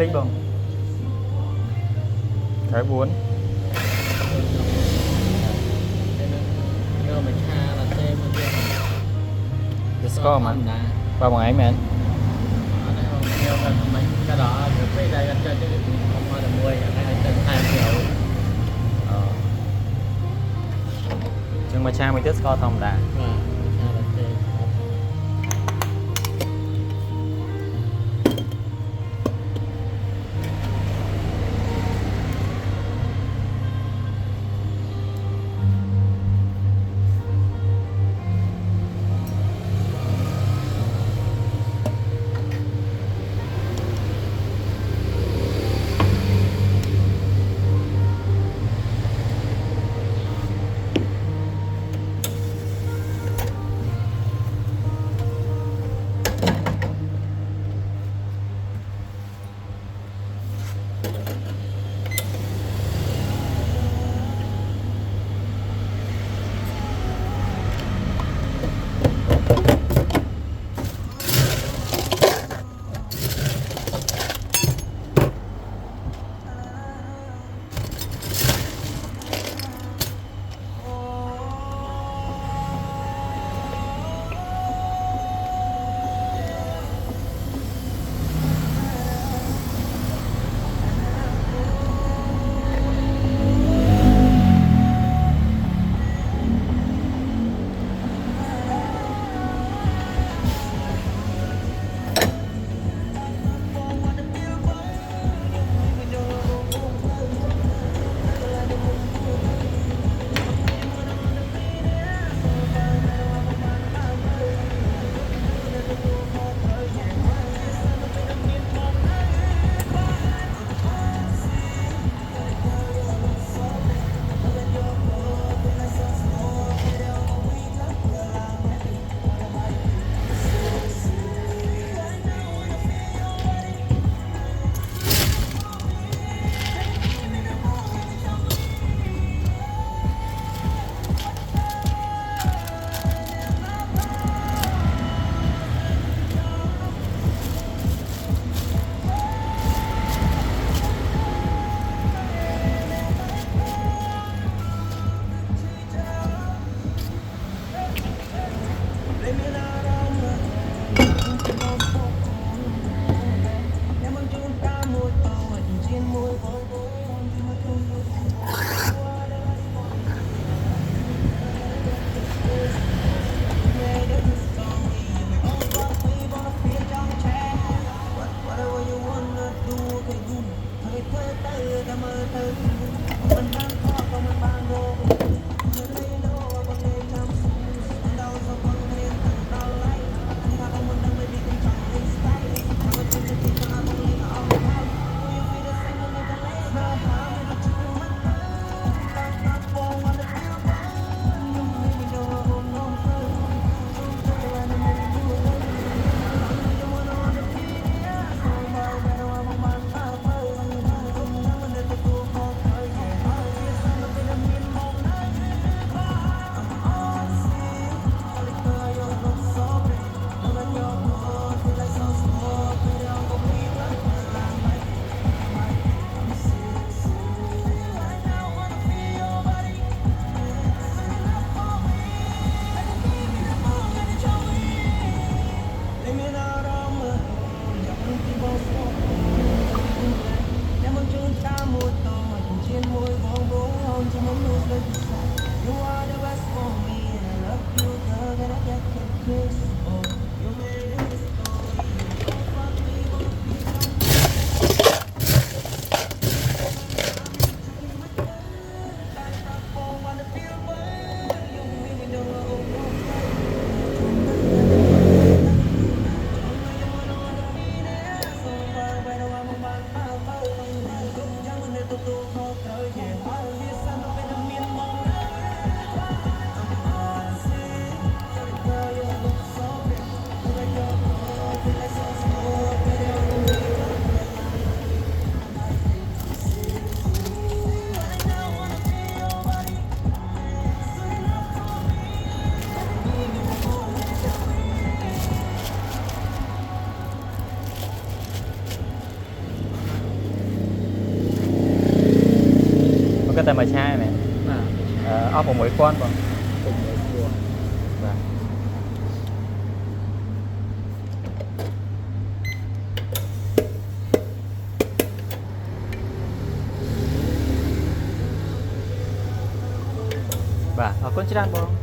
thích không cái buồn đưa mình cha là tê một cái score mà ba bằng ấy mẹ nhiều gần mấy cái đó bây giờ gần chân chứ không hoa là 10 hay là 2 triệu chừng mà cha mình tiếp score thông đã và cha là tê có tay mà sai này ốc một mũi con còn cùng một chùa bà ở con chỉ đang bông